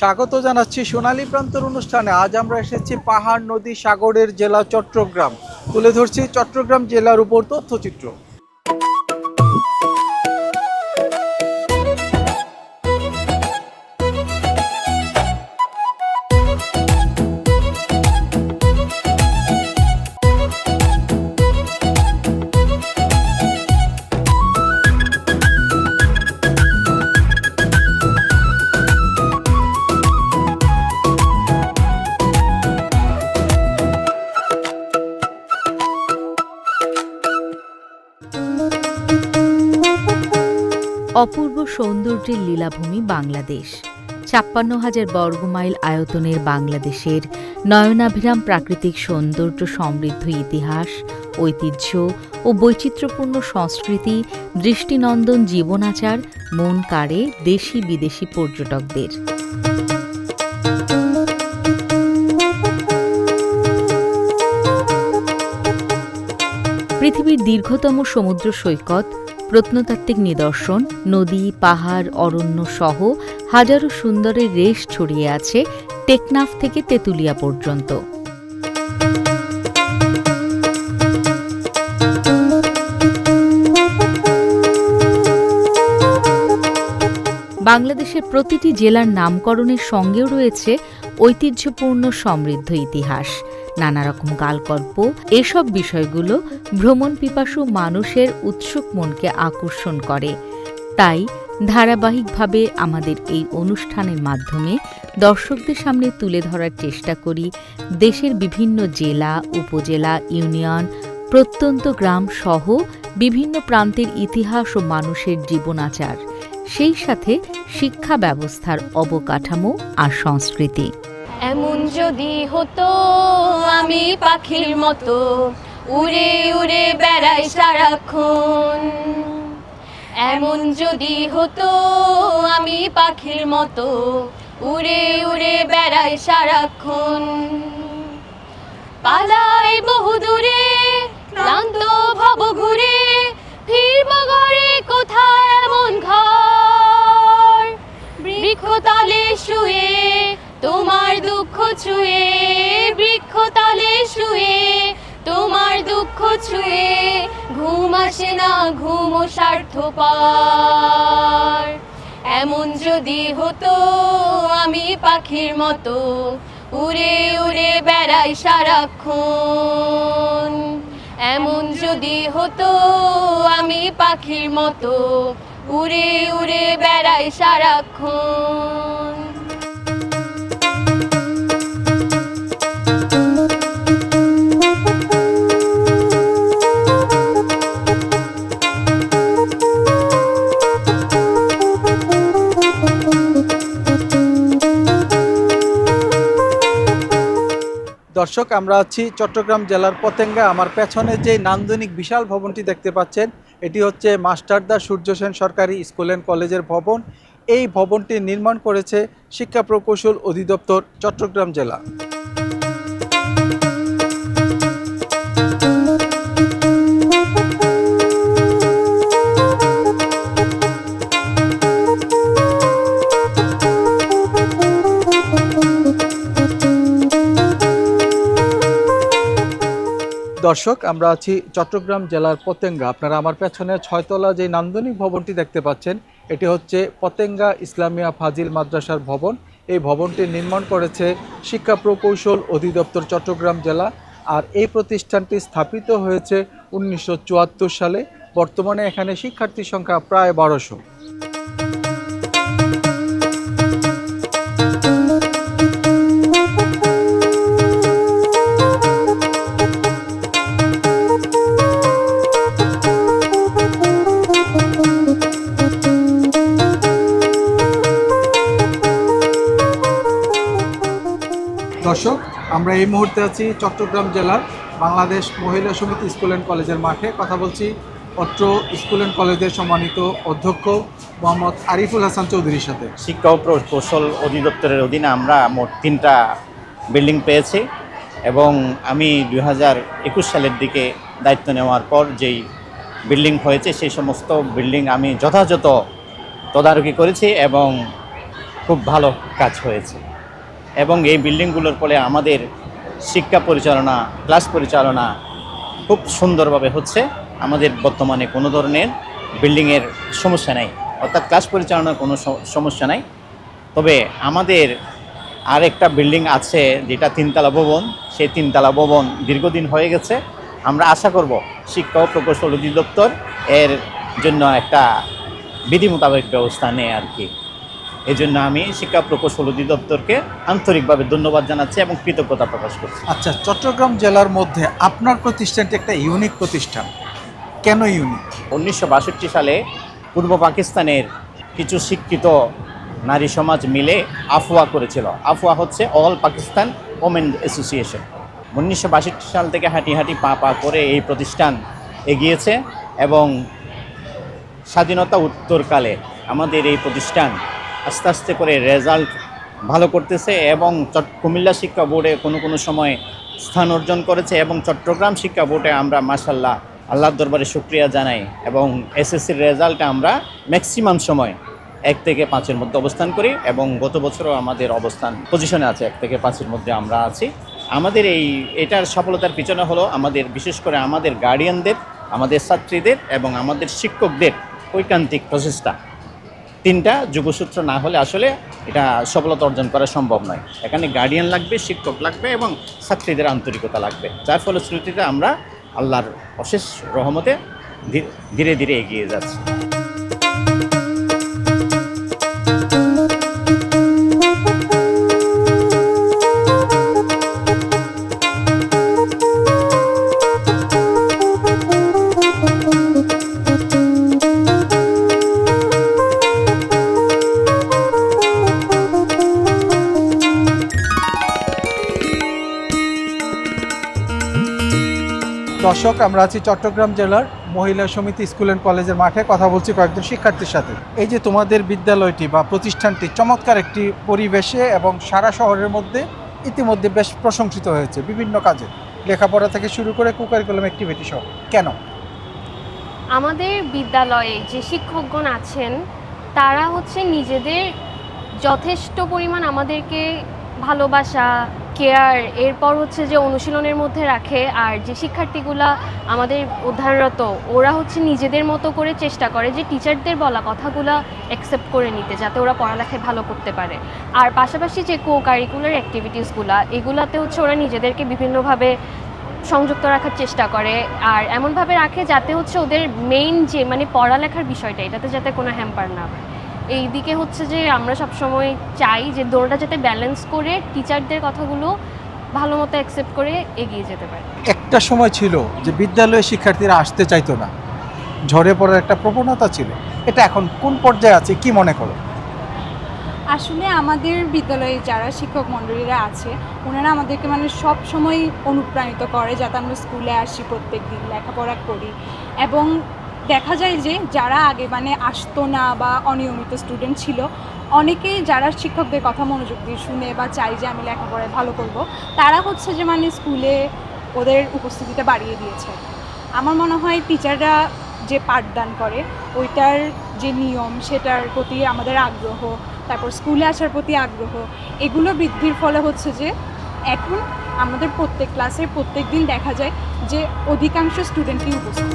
স্বাগত জানাচ্ছি সোনালী প্রান্তর অনুষ্ঠানে। আজ আমরা এসেছি পাহাড় নদী সাগরের জেলা চট্টগ্রাম। তুলে ধরছি চট্টগ্রাম জেলার উপর তথ্যচিত্র। অপূর্ব সৌন্দর্যের লীলাভূমি বাংলাদেশ। ৫৬,০০০ বর্গমাইল আয়তনের বাংলাদেশের নয়নাভিরাম প্রাকৃতিক সৌন্দর্য, সমৃদ্ধ ইতিহাস, ঐতিহ্য ও বৈচিত্র্যপূর্ণ সংস্কৃতি, দৃষ্টিনন্দন জীবনাচার মন কাড়ে দেশি বিদেশি পর্যটকদের। পৃথিবীর দীর্ঘতম সমুদ্র সৈকত, প্রত্নতাত্ত্বিক নিদর্শন, নদী, পাহাড়, অরণ্য সহ হাজারো সুন্দরের রেশ ছড়িয়ে আছে টেকনাফ থেকে তেঁতুলিয়া পর্যন্ত। বাংলাদেশের প্রতিটি জেলার নামকরণের সঙ্গেও রয়েছে ঐতিহ্যপূর্ণ সমৃদ্ধ ইতিহাস, নানা রকম গালগল্প। এসব বিষয়গুলো ভ্রমণ পিপাসু মানুষের উৎসুক মনকে আকর্ষণ করে। তাই ধারাবাহিকভাবে আমাদের এই অনুষ্ঠানের মাধ্যমে দর্শকদের সামনে তুলে ধরার চেষ্টা করি দেশের বিভিন্ন জেলা, উপজেলা, ইউনিয়ন, প্রত্যন্ত গ্রাম সহ বিভিন্ন প্রান্তের ইতিহাস ও মানুষের জীবনাচার, সেই সাথে শিক্ষা ব্যবস্থার অবকাঠামো আর সংস্কৃতি। এমন যদি হতো আমি পাখির মতো উড়ে উড়ে বেড়াই সারাক্ষণ, এমন যদি হতো আমি পাখির মতো উড়ে উড়ে বেড়াই সারাক্ষণ, পালাই বহুদূরে ক্লান্ত ভব ঘুরে ফিরব ঘরে কোথায় এমন ঘর, বৃক্ষতলে শুয়ে তোমার দুঃখ ছুঁয়ে, বৃক্ষতলে শুয়ে তোমার দুঃখ ছুঁয়ে, ঘুম আসে না ঘুম স্বার্থপর। এমন যদি হতো আমি পাখির মতো উড়ে উড়ে বেড়াই সারাক্ষণ, এমন যদি হতো আমি পাখির মতো উড়ে উড়ে বেড়াই সারাক্ষণ। দর্শক, আমরা আছি চট্টগ্রাম জেলার পতেঙ্গা। আমার পেছনে যে নান্দনিক বিশাল ভবনটি দেখতে পাচ্ছেন, এটি হচ্ছে মাস্টারদা সূর্য সেন সরকারি স্কুল অ্যান্ড কলেজের ভবন। এই ভবনটি নির্মাণ করেছে শিক্ষা প্রকৌশল অধিদপ্তর, চট্টগ্রাম জেলা। দর্শক, আমরা আছি চট্টগ্রাম জেলার পতেঙ্গা। আপনারা আমার পেছনে ৬ তলা যে নান্দনিক ভবনটি দেখতে পাচ্ছেন, এটি হচ্ছে পতেঙ্গা ইসলামিয়া ফাজিল মাদ্রাসার ভবন। এই ভবনটি নির্মাণ করেছে শিক্ষা প্রকৌশল অধিদপ্তর, চট্টগ্রাম জেলা। আর এই প্রতিষ্ঠানটি স্থাপিত হয়েছে ১৯৭৪ সালে। বর্তমানে এখানে শিক্ষার্থীর সংখ্যা প্রায় ১২০০। দর্শক, আমরা এই মুহূর্তে আছি চট্টগ্রাম জেলার বাংলাদেশ মহিলা সমিতি স্কুল অ্যান্ড কলেজের মাঠে। কথা বলছি অত্র স্কুল অ্যান্ড কলেজের সম্মানিত অধ্যক্ষ মোহাম্মদ আরিফুল হাসান চৌধুরীর সাথে। শিক্ষা ও প্রকৌশল অধিদপ্তরের অধীনে আমরা মোট 3টা বিল্ডিং পেয়েছি এবং আমি 2021 সালের দিকে দায়িত্ব নেওয়ার পর যেই বিল্ডিং হয়েছে সেই সমস্ত বিল্ডিং আমি যথাযথ তদারকি করেছি এবং খুব ভালো কাজ হয়েছে। এবং এই বিল্ডিংগুলোর ফলে আমাদের শিক্ষা পরিচালনা, ক্লাস পরিচালনা খুব সুন্দরভাবে হচ্ছে। আমাদের বর্তমানে কোনো ধরনের বিল্ডিংয়ের সমস্যা নাই, অর্থাৎ ক্লাস পরিচালনার কোনো সমস্যা নাই। তবে আমাদের আরেকটা বিল্ডিং আছে যেটা 3তলা ভবন, সেই 3তলা ভবন দীর্ঘদিন হয়ে গেছে। আমরা আশা করব শিক্ষা ও প্রকৌশল অধিদপ্তর এর জন্য একটা বিধি মোতাবেক ব্যবস্থা নেয় আর কি। এই জন্য আমি শিক্ষা প্রকৌশল অধিদপ্তরকে আন্তরিকভাবে ধন্যবাদ জানাচ্ছি এবং কৃতজ্ঞতা প্রকাশ করছি। আচ্ছা, চট্টগ্রাম জেলার মধ্যে আপনার প্রতিষ্ঠানটি একটা ইউনিক প্রতিষ্ঠান, কেন ইউনিক? 1962 সালে পূর্ব পাকিস্তানের কিছু শিক্ষিত নারী সমাজ মিলে আফওয়া করেছিল। আফওয়া হচ্ছে অল পাকিস্তান ওমেন অ্যাসোসিয়েশন। 1962 সাল থেকে হাঁটি হাঁটি পা পা করে এই প্রতিষ্ঠান এগিয়েছে এবং স্বাধীনতা উত্তরকালে আমাদের এই প্রতিষ্ঠান আস্তে আস্তে করে রেজাল্ট ভালো করতেছে এবং কুমিল্লা শিক্ষা বোর্ডে কোনো সময় স্থান অর্জন করেছে এবং চট্টগ্রাম শিক্ষা বোর্ডে আমরা মাশাআল্লাহ আল্লাহর দরবারে শুকরিয়া জানাই এবং এসএসসির রেজাল্টে আমরা ম্যাক্সিমাম সময় 1 থেকে 5-এর মধ্যে অবস্থান করি এবং গত বছরও আমাদের অবস্থান পজিশনে আছে 1 থেকে 5-এর মধ্যে আমরা আছি। আমাদের এটার সফলতার পিছনে হলো আমাদের, বিশেষ করে আমাদের গার্ডিয়ানদের, আমাদের ছাত্রীদের এবং আমাদের শিক্ষকদের ঐকান্তিক প্রচেষ্টা। 3টা যোগসূত্র না হলে আসলে এটা সফলতা অর্জন করা সম্ভব নয়। এখানে গার্ডিয়ান লাগবে, শিক্ষক লাগবে এবং ছাত্রীদের আন্তরিকতা লাগবে, যার ফলশ্রুতিতে আমরা আল্লাহর অশেষ রহমতে ধীরে ধীরে এগিয়ে যাচ্ছি। দর্শক, আমরা আছি চট্টগ্রাম জেলার মহিলা সমিতি স্কুল অ্যান্ড কলেজের মাঠে, কথা বলছি কয়েকজন শিক্ষার্থীর সাথে। এই যে তোমাদের বিদ্যালয়টি বা প্রতিষ্ঠানটি চমৎকার একটি পরিবেশে এবং সারা শহরের মধ্যে ইতিমধ্যে বেশ প্রশংসিত হয়েছে বিভিন্ন কাজে, লেখাপড়া থেকে শুরু করে কোকারিকুলাম অ্যাক্টিভিটি সহ। কেন? আমাদের বিদ্যালয়ে যে শিক্ষকগণ আছেন তারা হচ্ছে নিজেদের যথেষ্ট পরিমাণ আমাদেরকে ভালোবাসা, কেয়ার, এরপর হচ্ছে যে অনুশীলনের মধ্যে রাখে। আর যে শিক্ষার্থীগুলা আমাদের অধ্যয়নরত, ওরা হচ্ছে নিজেদের মতো করে চেষ্টা করে যে টিচারদের বলা কথাগুলো অ্যাকসেপ্ট করে নিতে, যাতে ওরা পড়ালেখায় ভালো করতে পারে। আর পাশাপাশি যে কো কারিকুলার অ্যাক্টিভিটিসগুলো, এগুলাতে হচ্ছে ওরা নিজেদেরকে বিভিন্নভাবে সংযুক্ত রাখার চেষ্টা করে আর এমনভাবে রাখে যাতে হচ্ছে ওদের মেইন যে পড়ালেখার বিষয়টা, এটাতে যাতে কোনো হ্যাম্পার না হয়। এই দিকে হচ্ছে যে আমরা সবসময় চাই যে দৌড়টা যাতে ব্যালেন্স করে টিচারদের কথাগুলো ভালো মতো অ্যাকসেপ্ট করে এগিয়ে যেতে পারে। একটা সময় ছিল যে বিদ্যালয়ে শিক্ষার্থীরা আসতে চাইতো না, ঝরে পড়ার একটা প্রবণতা ছিল, এটা এখন কোন পর্যায়ে আছে কি মনে করো? আসলে আমাদের বিদ্যালয়ে যারা শিক্ষক মণ্ডলীরা আছে ওনারা আমাদেরকে সব সময় অনুপ্রাণিত করে যাতে আমরা স্কুলে আসি, প্রত্যেক দিন লেখাপড়া করি। এবং দেখা যায় যে যারা আগে আসতো না বা অনিয়মিত স্টুডেন্ট ছিল, অনেকেই যারা শিক্ষকদের কথা মনোযোগ দিয়ে শুনে বা চাই যে আমি লেখাপড়ায় ভালো করব, তারা হচ্ছে যে স্কুলে ওদের উপস্থিতিটা বাড়িয়ে দিয়েছে। আমার মনে হয় টিচাররা যে পাঠদান করে ওইটার যে নিয়ম, সেটার প্রতি আমাদের আগ্রহ, তারপর স্কুলে আসার প্রতি আগ্রহ, এগুলো বৃদ্ধির ফলে হচ্ছে যে এখন আমাদের প্রত্যেক ক্লাসে প্রত্যেক দিন দেখা যায় যে অধিকাংশ স্টুডেন্টই উপস্থিত।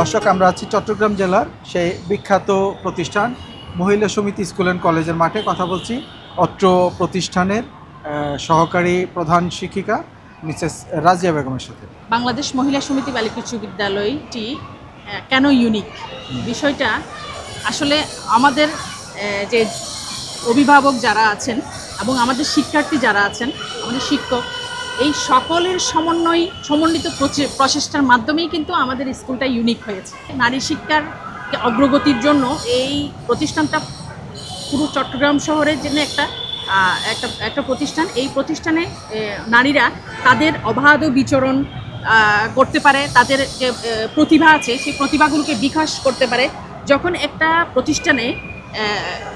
দর্শক, আমরা আছি চট্টগ্রাম জেলার সেই বিখ্যাত প্রতিষ্ঠান মহিলা সমিতি স্কুল অ্যান্ড কলেজের মাঠে, কথা বলছি অত্র প্রতিষ্ঠানের সহকারী প্রধান শিক্ষিকা মিসেস রাজিয়া বেগমের সাথে। বাংলাদেশ মহিলা সমিতি বালিকা উচ্চ বিদ্যালয়টি কেন ইউনিক, বিষয়টা আসলে আমাদের যে অভিভাবক যারা আছেন এবং আমাদের শিক্ষার্থী যারা আছেন, আমাদের শিক্ষক, এই সকলের সমন্বিত প্রচেষ্টার মাধ্যমেই কিন্তু আমাদের স্কুলটা ইউনিক হয়েছে। নারী শিক্ষার অগ্রগতির জন্য এই প্রতিষ্ঠানটা পুরো চট্টগ্রাম শহরের জন্য একটা প্রতিষ্ঠান। এই প্রতিষ্ঠানে নারীরা তাদের অবাধ বিচরণ করতে পারে, তাদের যে প্রতিভা আছে সেই প্রতিভাগুলোকে বিকাশ করতে পারে। যখন একটা প্রতিষ্ঠানে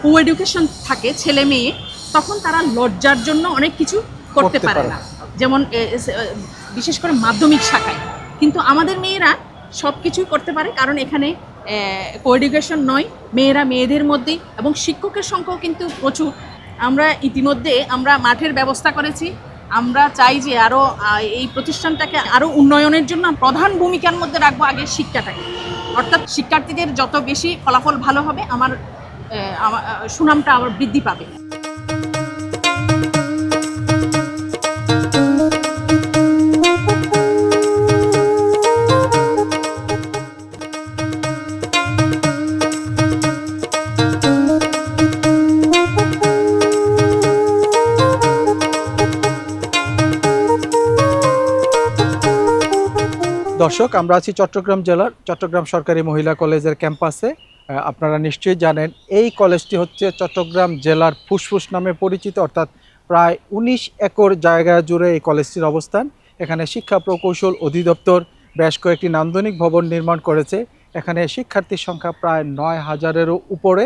কো এডুকেশন থাকে ছেলে মেয়ে, তখন তারা লজ্জার জন্য অনেক কিছু করতে পারে না, যেমন বিশেষ করে মাধ্যমিক শাখায়। কিন্তু আমাদের মেয়েরা সব কিছুই করতে পারে, কারণ এখানে কো এডুকেশন নয়, মেয়েরা মেয়েদের মধ্যেই, এবং শিক্ষকের সংখ্যাও কিন্তু প্রচুর। আমরা ইতিমধ্যে মাঠের ব্যবস্থা করেছি। আমরা চাই যে আরও এই প্রতিষ্ঠানটাকে আরও উন্নয়নের জন্য প্রধান ভূমিকার মধ্যে রাখবো আগে শিক্ষাটাকে, অর্থাৎ শিক্ষার্থীদের যত বেশি ফলাফল ভালো হবে আমার সুনামটা আবার বৃদ্ধি পাবে। দর্শক, আমরা আছি চট্টগ্রাম জেলার চট্টগ্রাম সরকারি মহিলা কলেজের ক্যাম্পাসে। আপনারা নিশ্চয়ই জানেন এই কলেজটি হচ্ছে চট্টগ্রাম জেলার ফুসফুস নামে পরিচিত, অর্থাৎ প্রায় 19 একর জায়গা জুড়ে এই কলেজটির অবস্থান। এখানে শিক্ষা প্রকৌশল অধিদপ্তর বেশ কয়েকটি নান্দনিক ভবন নির্মাণ করেছে। এখানে শিক্ষার্থীর সংখ্যা প্রায় 9,000-এরও উপরে।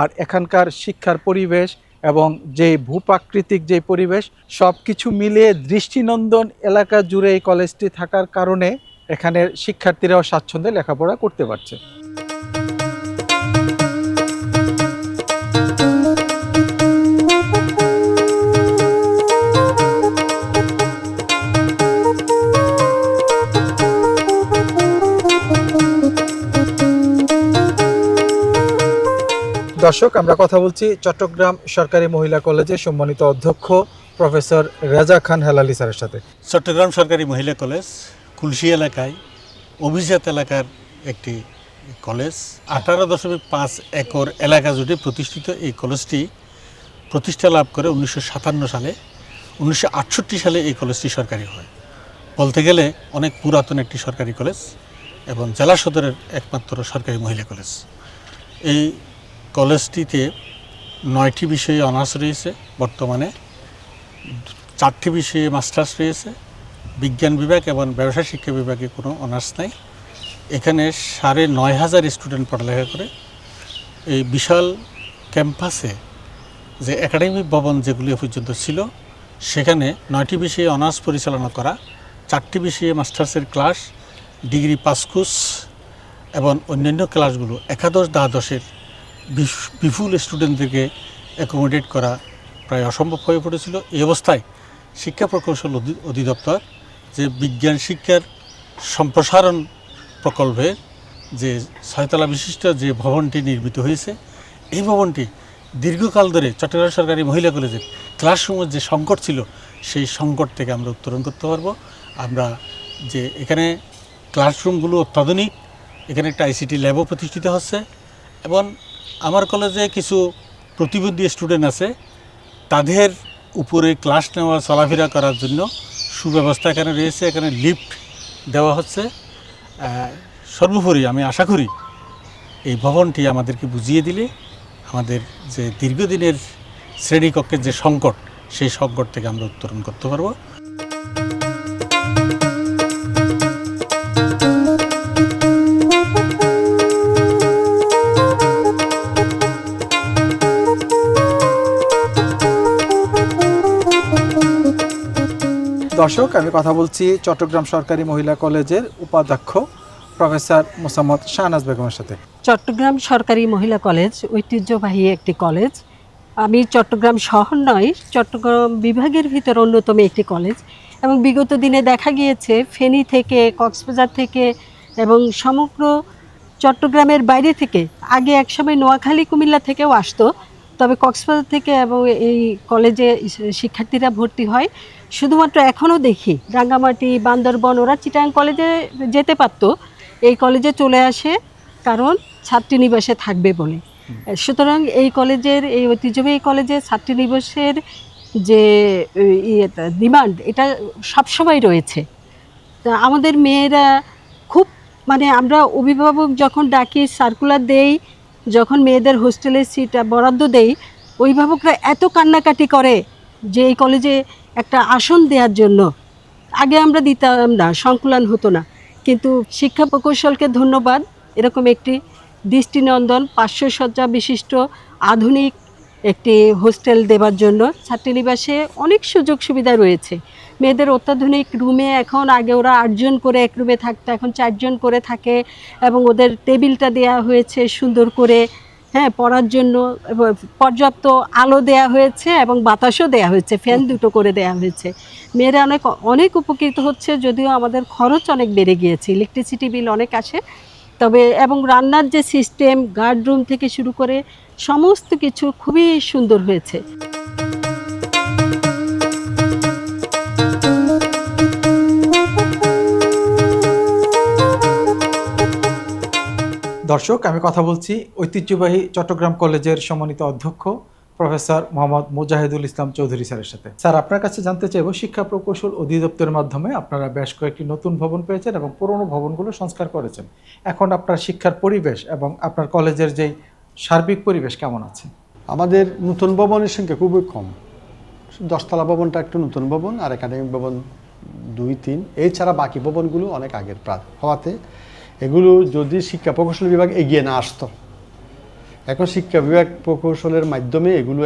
আর এখানকার শিক্ষার পরিবেশ এবং যে ভূপ্রাকৃতিক যে পরিবেশ, সব কিছু মিলিয়ে দৃষ্টিনন্দন এলাকা জুড়ে এই কলেজটি থাকার কারণে এখানের শিক্ষার্থীরাও স্বাচ্ছন্দ্যে লেখাপড়া করতে পারছে। দর্শক, আমরা কথা বলছি চট্টগ্রাম সরকারি মহিলা কলেজের সম্মানিত অধ্যক্ষ প্রফেসর রেজা খান হেলালি স্যারের সাথে। চট্টগ্রাম সরকারি মহিলা কলেজ কুলসি এলাকায় অভিজাত এলাকার একটি কলেজ। 18.5 একর এলাকা জুড়ে প্রতিষ্ঠিত এই কলেজটি প্রতিষ্ঠা লাভ করে 1957 সালে। 1968 সালে এই কলেজটি সরকারি হয়। বলতে গেলে অনেক পুরাতন একটি সরকারি কলেজ এবং জেলা সদরের একমাত্র সরকারি মহিলা কলেজ। এই কলেজটিতে 9টি বিষয়ে অনার্স রয়েছে, বর্তমানে 4টি বিষয়ে মাস্টার্স রয়েছে। বিজ্ঞান বিভাগ এবং ব্যবসায় শিক্ষা বিভাগে কোনো অনার্স নাই। এখানে 9,500 স্টুডেন্ট পড়ালেখা করে। এই বিশাল ক্যাম্পাসে যে একাডেমিক ভবন যেগুলি পর্যন্ত ছিল, সেখানে 9টি বিষয়ে অনার্স পরিচালনা করা, 4টি বিষয়ে মাস্টার্সের ক্লাস, ডিগ্রি পাস কোর্স এবং অন্যান্য ক্লাসগুলো একাদশ দ্বাদশের বিপুল স্টুডেন্টদেরকে অ্যাকোমোডেট করা প্রায় অসম্ভব হয়ে পড়েছিল। এই অবস্থায় শিক্ষা প্রকৌশল অধিদপ্তর যে বিজ্ঞান শিক্ষার সম্প্রসারণ প্রকল্পে যে 6তলা বিশিষ্ট যে ভবনটি নির্মিত হয়েছে, এই ভবনটি দীর্ঘকাল ধরে চট্টগ্রাম সরকারি মহিলা কলেজের ক্লাসরুমের যে সংকট ছিল, সেই সংকট থেকে আমরা উত্তরণ করতে পারবো। আমরা যে এখানে ক্লাসরুমগুলো অত্যাধুনিক, এখানে একটা আইসিটি ল্যাবও প্রতিষ্ঠিত হচ্ছে এবং আমার কলেজে কিছু প্রতিবন্ধী স্টুডেন্ট আছে, তাদের উপরে ক্লাস নেওয়া চলাফেরা করার জন্য সুব্যবস্থা এখানে রয়েছে। এখানে লিফট দেওয়া হচ্ছে। সর্বোপরি আমি আশা করি এই ভবনটি আমাদেরকে বুঝিয়ে দিলে আমাদের যে দীর্ঘদিনের শ্রেণীকক্ষের যে সংকট, সেই সংকট থেকে আমরা উত্তরণ করতে পারবো। দর্শক, আমি কথা বলছি চট্টগ্রাম সরকারি মহিলা কলেজের উপাধ্যক্ষ প্রফেসর মোসাম্মদ শাহনাজ বেগমের সাথে। চট্টগ্রাম সরকারি মহিলা কলেজ ঐতিহ্যবাহী একটি কলেজ। আমি চট্টগ্রাম শহর নয়, চট্টগ্রাম বিভাগের ভিতর অন্যতম একটি কলেজ, এবং বিগত দিনে দেখা গিয়েছে ফেনী থেকে, কক্সবাজার থেকে এবং সমগ্র চট্টগ্রামের বাইরে থেকে, আগে একসময় নোয়াখালী কুমিল্লা থেকেও আসতো, তবে কক্সবাজার থেকে এবং এই কলেজে শিক্ষার্থীরা ভর্তি হয়। শুধুমাত্র এখনও দেখি রাঙ্গামাটি, বান্দরবন, ওরা চিটাং কলেজে যেতে পারত, এই কলেজে চলে আসে কারণ ছাত্রীনিবাসে থাকবে বলে। সুতরাং এই কলেজের, এই ঐতিহ্যবাহী কলেজের ছাত্রীনিবাসের যে ডিমান্ড, এটা সবসময় রয়েছে। তা আমাদের মেয়েরা খুব, মানে আমরা অভিভাবক যখন ডাকি, সার্কুলার দেই, যখন মেয়েদের হোস্টেলের সিট বরাদ্দ দেই, অভিভাবকরা এত কান্নাকাটি করে যে এই কলেজে একটা আসন দেওয়ার জন্য। আগে আমরা দিতাম না, সংকুলান হতো না, কিন্তু শিক্ষা প্রকৌশলকে ধন্যবাদ, এরকম একটি দৃষ্টিনন্দন 500 শয্যা বিশিষ্ট আধুনিক একটি হোস্টেল দেবার জন্য ছাত্রীনিবাসে অনেক সুযোগ সুবিধা রয়েছে। মেয়েদের অত্যাধুনিক রুমে এখন আগে ওরা 8 জন করে এক রুমে থাকতো, এখন 4 জন করে থাকে এবং ওদের টেবিলটা দেয়া হয়েছে সুন্দর করে, হ্যাঁ, পড়ার জন্য পর্যাপ্ত আলো দেয়া হয়েছে এবং বাতাসও দেয়া হয়েছে, ফ্যান 2টো করে দেয়া হয়েছে। মেয়েরা অনেক অনেক উপকৃত হচ্ছে, যদিও আমাদের খরচ অনেক বেড়ে গিয়েছে, ইলেকট্রিসিটি বিল অনেক আসে, তবে এবং রান্নার যে সিস্টেম, গার্ড রুম থেকে শুরু করে সমস্ত কিছু খুবই সুন্দর হয়েছে। দর্শক, আমি কথা বলছি ঐতিহ্যবাহী চট্টগ্রাম কলেজের সম্মানিত অধ্যক্ষ প্রফেসর মোহাম্মদ মুজাহিদুল ইসলাম চৌধুরী স্যারের সাথে। স্যার, আপনার কাছে জানতে চাইব, শিক্ষা প্রকৌশল অধিদপ্তরের মাধ্যমে আপনারা বেশ কয়েকটি নতুন ভবন পেয়েছেন এবং পুরনো ভবনগুলো সংস্কার করেছেন। এখন আপনার শিক্ষার পরিবেশ এবং আপনার কলেজের যেই সার্বিক পরিবেশ কেমন আছে? আমাদের নতুন ভবনের সংখ্যা খুবই কম। 10তলা ভবনটা একটু নতুন ভবন, আর একাডেমিক ভবন 2-3, এছাড়া বাকি ভবনগুলো অনেক আগের প্রায় হওয়াতে এগুলো যদি শিক্ষা প্রকৌশল বিভাগ এগিয়ে না আসতো, এখন শিক্ষা বিভাগ প্রকৌশলের মাধ্যমে এগুলো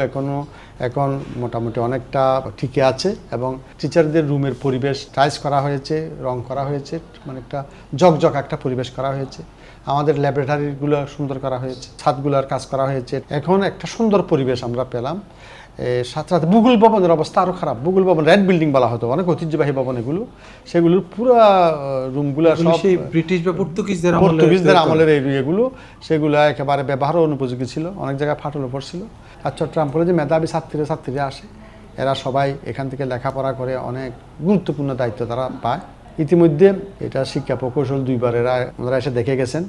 এখন মোটামুটি অনেকটা ঠিকই আছে এবং টিচারদের রুমের পরিবেশ টাইলস করা হয়েছে, রং করা হয়েছে, মানে একটা ঝকঝক একটা পরিবেশ করা হয়েছে। আমাদের ল্যাবরেটরিগুলো সুন্দর করা হয়েছে, ছাদগুলোর কাজ করা হয়েছে। এখন একটা সুন্দর পরিবেশ আমরা পেলাম। সাথে সাথে বুগুল ভবনের অবস্থা আরও খারাপ। বুগুল ভবন রেড বিল্ডিং বলা হতো, অনেক ঐতিহ্যবাহী ভবন এগুলো, সেগুলোর পুরো রুমগুলো সব ব্রিটিশ বা পর্তুগিজদের আমলের এগুলো, সেগুলো একেবারে ব্যবহারও অনুপযোগী ছিল, অনেক জায়গায় ফাটল পড়ছিল। আর চট্টগ্রাম কলেজে মেধাবী ছাত্রীরা আসে, এরা সবাই এখান থেকে লেখাপড়া করে অনেক গুরুত্বপূর্ণ দায়িত্ব তারা পায়। ইতিমধ্যে এটা শিক্ষা প্রকৌশল 2বার ওনারা এসে দেখে গেছেন।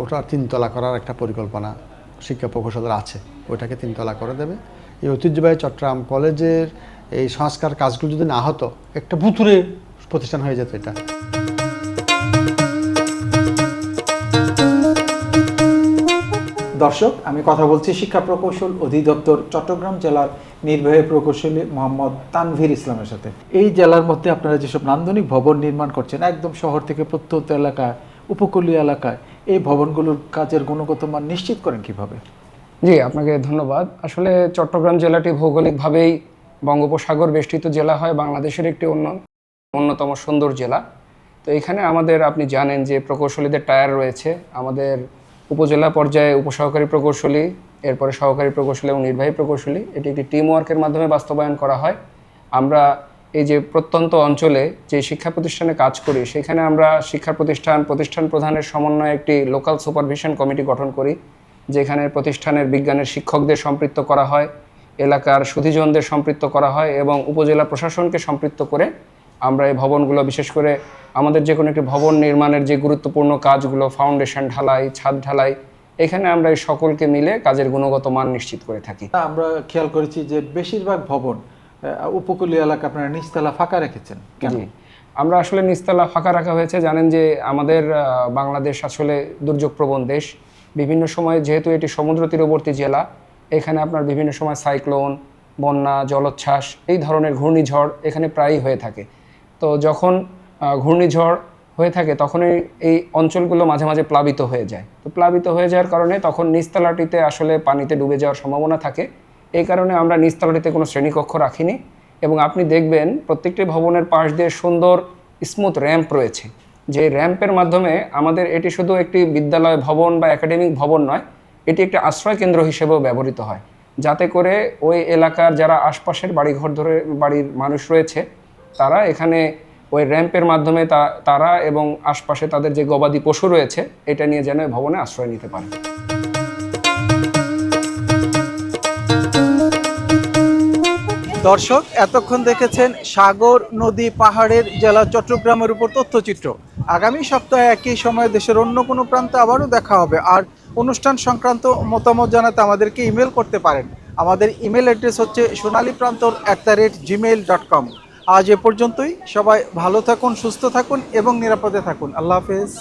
ওটা 3 তলা করার একটা পরিকল্পনা শিক্ষা প্রকৌশলের আছে, ওইটাকে 3 তলা করে দেবে। এই ঐতিহ্যবাহী চট্টগ্রাম কলেজের এই সংস্কার কাজগুলো যদি না হতো, একটা ভুতুরে প্রতিষ্ঠান হয়ে যেত এটা। দর্শক, আমি কথা বলছি শিক্ষা প্রকৌশল অধিদপ্তর চট্টগ্রাম জেলার নির্বাহী প্রকৌশলী মোহাম্মদ তানভীর ইসলামের সাথে। এই জেলার মধ্যে আপনারা যেসব নান্দনিক ভবন নির্মাণ করছেন, একদম শহর থেকে প্রত্যন্ত এলাকায়, উপকূলীয় এলাকায়, এই ভবনগুলোর কাজের গুণগত মান নিশ্চিত করেন কিভাবে? জি, আপনাকে ধন্যবাদ। আসলে চট্টগ্রাম জেলাটি ভৌগোলিকভাবেই বঙ্গোপসাগর বেষ্টিত জেলা হয়, বাংলাদেশের একটি অন্যতম সুন্দর জেলা। তো এখানে আমাদের, আপনি জানেন যে প্রকৌশলীদের টায়ার রয়েছে। আমাদের উপজেলা পর্যায়ে উপসহকারী প্রকৌশলী, এরপরে সহকারী প্রকৌশলী এবং নির্বাহী প্রকৌশলী, এটি একটি টিম ওয়ার্কের মাধ্যমে বাস্তবায়ন করা হয়। আমরা এই যে প্রত্যন্ত অঞ্চলে যে শিক্ষা প্রতিষ্ঠানে কাজ করি, সেখানে আমরা শিক্ষা প্রতিষ্ঠান প্রধানের সমন্বয়ে একটি লোকাল সুপারভিশন কমিটি গঠন করি, যেখানে প্রতিষ্ঠানের বিজ্ঞানের শিক্ষকদের সম্পৃক্ত করা হয়, এলাকার সুধীজনদের সম্পৃক্ত করা হয় এবং উপজেলা প্রশাসনকে সম্পৃক্ত করে আমরা এই ভবনগুলো, বিশেষ করে আমাদের যে কোনো একটি ভবন নির্মাণের যে গুরুত্বপূর্ণ কাজগুলো, ফাউন্ডেশন ঢালাই, ছাদ ঢালাই, এখানে আমরা এই সকলকে মিলে কাজের গুণগত মান নিশ্চিত করে থাকি। আমরা খেয়াল করেছি যে বেশিরভাগ ভবন উপকূলীয় এলাকা আপনারা নিচতলা ফাঁকা রেখেছেন কেন? আমরা আসলে নিচতলা ফাঁকা রাখা হয়েছে, জানেন যে আমাদের বাংলাদেশ আসলে দুর্যোগপ্রবণ দেশ। বিভিন্ন সময়, যেহেতু এটি সমুদ্র তীরবর্তী জেলা, এখানে আপনার বিভিন্ন সময় সাইক্লোন, বন্যা, জলোচ্ছ্বাস, এই ধরনের ঘূর্ণিঝড় এখানে প্রায়ই হয়ে থাকে। তো যখন ঘূর্ণিঝড় হয়ে থাকে, তখনই এই অঞ্চলগুলো মাঝে মাঝে প্লাবিত হয়ে যায়। তো প্লাবিত হয়ে যাওয়ার কারণে তখন নিচতলাটিতে আসলে পানিতে ডুবে যাওয়ার সম্ভাবনা থাকে। এই কারণে আমরা নিচতলাটিতে কোনো শ্রেণীকক্ষ রাখিনি এবং আপনি দেখবেন প্রত্যেকটি ভবনের পাশ দিয়ে সুন্দর স্মুথ র্যাম্প রয়েছে, যে র্যাম্পের মাধ্যমে আমাদের এটি শুধু একটি বিদ্যালয় ভবন বা একাডেমিক ভবন নয়, এটি একটি আশ্রয় কেন্দ্র হিসেবেও ব্যবহৃত হয়, যাতে করে ওই এলাকার যারা আশপাশের বাড়ির মানুষ রয়েছে, তারা এখানে ওই র্যাম্পের মাধ্যমে তারা এবং আশপাশে তাদের যে গবাদি পশু রয়েছে, এটা নিয়ে যেন ভবনে আশ্রয় নিতে পারে। দর্শক, এতক্ষণ দেখেছেন সাগর, নদী, পাহাড়ের জেলা চট্টগ্রামের উপর তথ্যচিত্র। আগামী সপ্তাহে একই সময়ে দেশের অন্য কোনো প্রান্তে আবারও দেখা হবে। আর অনুষ্ঠান সংক্রান্ত মতামত জানাতে আমাদেরকে ইমেল করতে পারেন। আমাদের ইমেল অ্যাড্রেস হচ্ছে sonaliprantol@gmail.com। আজ এ পর্যন্তই। সবাই ভালো থাকুন, সুস্থ থাকুন এবং নিরাপদে থাকুন। আল্লাহ হাফেজ।